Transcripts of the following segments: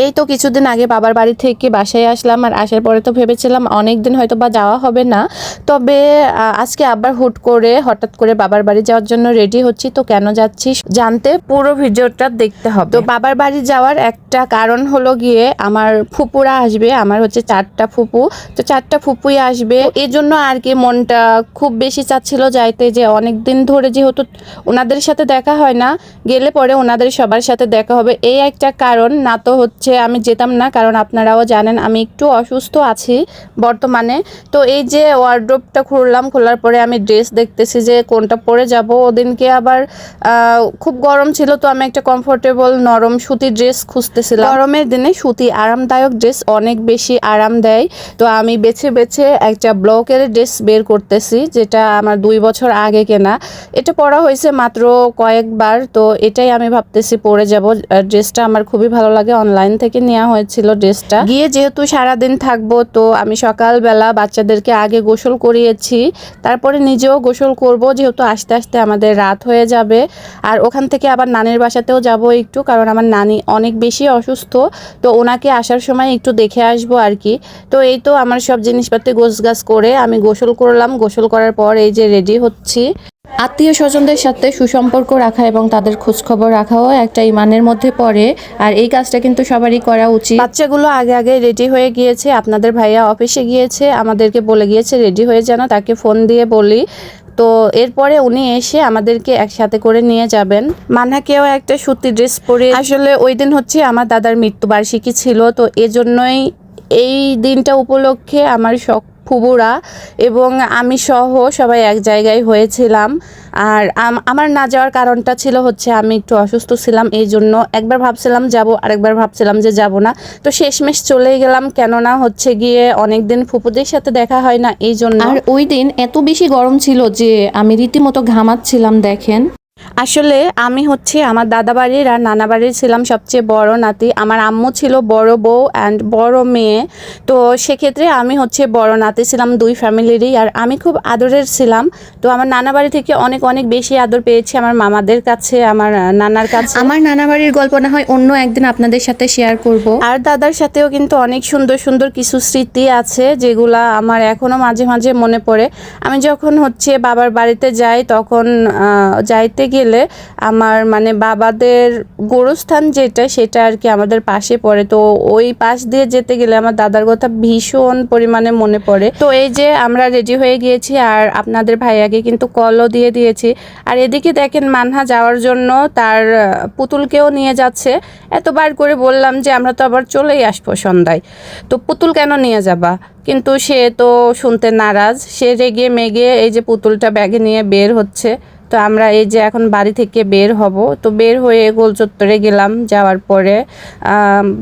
এই তো কিছুদিন আগে বাবার বাড়ি থেকে বাসায় আসলাম, আর আসার পরে তো ভেবেছিলাম অনেক দিন হয়তো বা যাওয়া হবে না। তবে আজকে আবার হঠাৎ করে বাবার বাড়ি যাওয়ার জন্য রেডি হচ্ছি। তো কেন যাচ্ছি জানতে পুরো ভিডিওটা দেখতে হবে। তো বাবার বাড়ি যাওয়ার একটা কারণ হলো গিয়ে আমার ফুপুরা আসবে, আমার হচ্ছে 4টা ফুপু। তো 4টা ফুপুই আসবে, এই জন্য আর কি মনটা খুব বেশি চাচ্ছিল যাইতে, যে অনেক দিন ধরে যেহেতু ওনাদের সাথে দেখা হয় না, গেলে পরে ওনাদের সবার সাথে দেখা হবে, এই একটা কারণ। না তো হচ্ছে আমি যেতাম না, কারণ আপনারাও জানেন আমি একটু অসুস্থ আছি বর্তমানে। তো এই যে ওয়ার্ড্রোবটা খোলার পরে আমি ড্রেস দেখতেছি যে কোনটা পরে যাব। ওদিনকে আবার খুব গরম ছিল, তো আমি একটা কমফোর্টেবল নরম সুতি ড্রেস খুঁজতেছিলাম। গরমের দিনে সুতি আরামদায়ক ড্রেস অনেক বেশি আরাম দেয়। তো আমি বেছে বেছে একটা ব্লকের ড্রেস বের করতেছি, যেটা আমার 2 বছর আগে কেনা। এটা পরা হয়েছে মাত্র কয়েকবার, তো এটাই আমি ভাবতেছি পরে যাব। ড্রেসটা আমার খুবই ভালো লাগে, অনলাইন থেকে নেওয়া হয়েছিল ড্রেসটা। গিয়ে যেহেতু সারাদিন থাকবো, তো আমি সকালবেলা বাচ্চাদেরকে আগে গোসল করিয়েছি, তারপরে নিজেও গোসল করব, যেহেতু আস্তে আস্তে আমাদের রাত হয়ে যাবে। আর ওখান থেকে আবার নানির বাসাতেও যাব একটু, কারণ আমার নানি অনেক বেশি অসুস্থ। তো ওনাকে আসার সময় একটু দেখে আসবো আর কি। তো এই তো আমার সব জিনিসপাতি গোছগাছ করে আমি গোসল করলাম। গোসল করার পর এই যে রেডি হচ্ছি। আত্মীয় স্বজনদের সাথে সুসম্পর্ক রাখা এবং তাদের খোঁজখবর রাখাও একটা ইমানের মধ্যে পড়ে, আর এই কাজটা কিন্তু সবারই করা উচিত। বাচ্চাগুলো আগে আগে রেডি হয়ে গিয়েছে, আপনাদের ভাইয়া অফিসে গিয়েছে, আমাদেরকে বলে গিয়েছে রেডি হয়ে যেন তাকে ফোন দিয়ে বলি। তো এরপরে উনি এসে আমাদেরকে একসাথে করে নিয়ে যাবেন। মানহাকেও একটা সুতি ড্রেস পরে, আসলে ওই দিন হচ্ছে আমার দাদার মৃত্যুবার্ষিকী ছিল, তো এজন্যই এই দিনটা উপলক্ষে আমার ফুবুরা এবং আমি সহ সবাই এক জায়গায় হয়েছিলাম। আর আমার না যাওয়ার কারণটা ছিল হচ্ছে আমি একটু অসুস্থ ছিলাম, এই জন্য একবার ভাবছিলাম যাব, আরেকবার ভাবছিলাম যে যাব না। তো শেষমেশ চলেই গেলাম, কেননা হচ্ছে গিয়ে অনেকদিন ফুপুদের সাথে দেখা হয় না, এই জন্য। আর ওই দিন এত বেশি গরম ছিল যে আমি রীতিমতো ঘামাচ্ছিলাম দেখেন। আসলে আমি হচ্ছে আমার দাদা বাড়ির আর নানা বাড়ির ছিলাম সবচেয়ে বড় নাতি। আমার আম্মু ছিল বড় বউ অ্যান্ড বড় মেয়ে, তো সেক্ষেত্রে আমি হচ্ছে বড় নাতি ছিলাম 2 ফ্যামিলিরই, আর আমি খুব আদরের ছিলাম। তো আমার নানা বাড়ি থেকে অনেক অনেক বেশি আদর পেয়েছি আমার মামাদের কাছে, আমার নানার কাছে। আমার নানা বাড়ির গল্প না হয় অন্য একদিন আপনাদের সাথে শেয়ার করব। আর দাদার সাথেও কিন্তু অনেক সুন্দর সুন্দর কিছু স্মৃতি আছে, যেগুলা আমার এখনো মাঝে মাঝে মনে পড়ে। আমি যখন হচ্ছে বাবার বাড়িতে যাই, তখন যাইতে গেলে আমার মানে বাবাদের গোরস্থান যেটা, সেটা আর কি আমাদের পাশে পড়ে। তো ওই পাশ দিয়ে যেতে গেলে আমার দাদার কথা ভীষণ পরিমাণে মনে পড়ে। তো এই যে আমরা রেডি হয়ে গিয়েছি, আর আপনাদের ভাইয়াকে কিন্তু কলও দিয়ে দিয়েছি। আর এদিকে দেখেন মানহা যাওয়ার জন্য তার পুতুলকেও নিয়ে যাচ্ছে। এতবার করে বললাম যে আমরা তো আবার চলেই আসবো সন্ধ্যায়, তো পুতুল কেন নিয়ে যাবা? কিন্তু সে তো শুনতে নারাজ, সে রেগে মেগে এই যে পুতুলটা ব্যাগে নিয়ে বের হচ্ছে। তো আমরা এই যে এখন বাড়ি থেকে বের হব, তো বের হয়ে গোল চত্বরে গেলাম। যাওয়ার পরে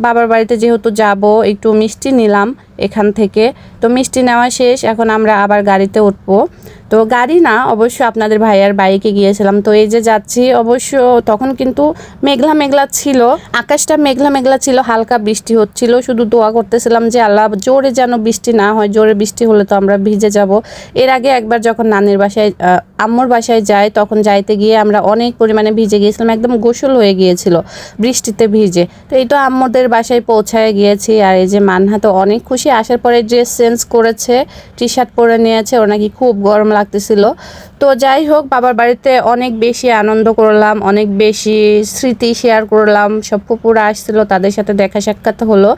বাবার বাড়িতে যেহেতু যাব, একটু মিষ্টি নিলাম এখান থেকে। তো মিষ্টি নেওয়া শেষ, এখন আমরা আবার গাড়িতে উঠবো। তো গাড়ি না, অবশ্য আপনাদের ভাইয়ার বাইকে গিয়েছিলাম। তো এই যে যাচ্ছি, অবশ্য তখন কিন্তু মেঘলা মেঘলা ছিল, আকাশটা মেঘলা মেঘলা ছিল, হালকা বৃষ্টি হচ্ছিল। শুধু দোয়া করতেছিলাম যে আল্লাহ জোরে যেন বৃষ্টি না হয়, জোরে বৃষ্টি হলে তো আমরা ভিজে যাব। এর আগে একবার যখন নানির বাসায় আম্মুর বাসায় যাই, তখন যাইতে গিয়ে আমরা অনেক পরিমাণে ভিজে গিয়েছিলাম, একদম গোসল হয়ে গিয়েছিল বৃষ্টিতে ভিজে। তো এই তো আম্মুদের বাসায় পৌঁছায় গিয়েছি। আর এই যে মানহা তো অনেক খুশি, আসার পরে ড্রেস চেঞ্জ করেছে, টি শার্ট পরে নিয়েছে, ওর নাকি খুব গরম লাগতেছিল। তো যাই হোক, বাবার বাড়িতে অনেক বেশি আনন্দ করলাম, অনেক বেশি স্মৃতি শেয়ার করলাম। সব ফুপুরা আসছিল, তাদের সাথে দেখা সাক্ষাৎ হলো।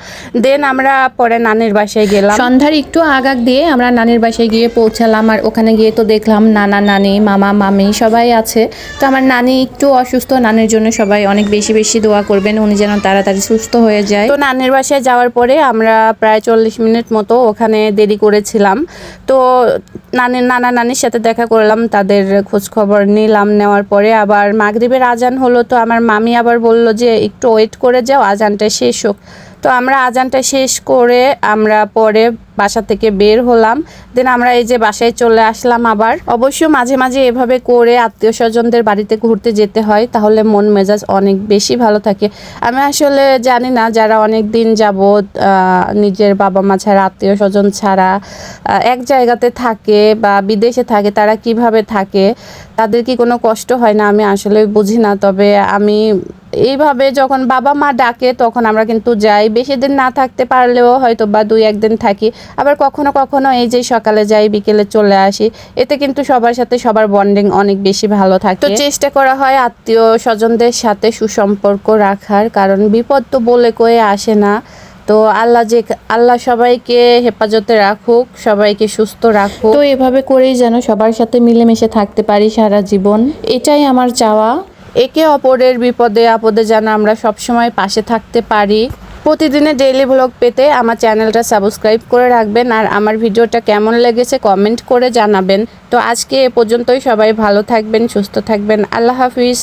দেন আমরা পরে নানির বাসায় গেলাম। সন্ধ্যার একটু আগ দিয়ে আমরা নানির বাসায় গিয়ে পৌঁছালাম, আর ওখানে গিয়ে তো দেখলাম নানা নানি মামা মামি সবাই আছে। তো আমার নানি একটু অসুস্থ, নানির জন্য সবাই অনেক বেশি বেশি দোয়া করবেন, উনি যেন তাড়াতাড়ি সুস্থ হয়ে যায়। তো নানির বাসায় যাওয়ার পরে আমরা প্রায় 40 মিনিট মতো ওখানে দেরি করেছিলাম। তো নানা নানির সাথে দেখা করলাম, তাদের খোঁজ খবর নিলাম। নেওয়ার পরে আবার মাগরিবের আজান হলো, তো আমার মামি আবার বলল যে একটু ওয়েট করে যাও, আজানটা শেষ হোক। তো আমরা আজানটা শেষ করে আমরা পরে বাসা থেকে বের হলাম। দেন আমরা এই যে বাসায় চলে আসলাম আবার। অবশ্য মাঝে মাঝে এভাবে করে আত্মীয় স্বজনদের বাড়িতে ঘুরতে যেতে হয়, তাহলে মন মেজাজ অনেক বেশি ভালো থাকে। আমি আসলে জানি না যারা অনেক দিন যাবৎ নিজের বাবা মা ছাড়া, আত্মীয় স্বজন ছাড়া এক জায়গাতে থাকে বা বিদেশে থাকে, তারা কিভাবে থাকে, তাদের কি কোনো কষ্ট হয় না, আমি আসলে বুঝি না। তবে আমি এইভাবে যখন বাবা মা ডাকে তখন আমরা কিন্তু যাই, বেশি দিন না থাকতে পারলেও হয়তো বা 2-1 দিন থাকি, আবার কখনো কখনো এই যে সকালে যাই বিকেলে চলে আসি। এতে কিন্তু সবার সাথে সবার বন্ডিং অনেক বেশি ভালো থাকে। তো চেষ্টা করা হয় আত্মীয় স্বজনদের সাথে সুসম্পর্ক রাখার, কারণ বিপদ তো বলে কয়ে আসে না। তো আল্লাহ সবাইকে হেফাজতে রাখুক, সবাইকে সুস্থ রাখুক। তো এভাবে করেই যেন সবার সাথে মিলেমিশে থাকতে পারি সারা জীবন, এটাই আমার চাওয়া। একে অপরের বিপদে আপদে যেন আমরা সবসময় পাশে থাকতে পারি। প্রতিদিনের ডেইলি ব্লগ পেতে আমার চ্যানেলটা সাবস্ক্রাইব করে রাখবেন, আর আমার ভিডিওটা কেমন লেগেছে কমেন্ট করে জানাবেন। তো আজকে এ পর্যন্তই, সবাই ভালো থাকবেন, সুস্থ থাকবেন। আল্লাহ হাফিজ।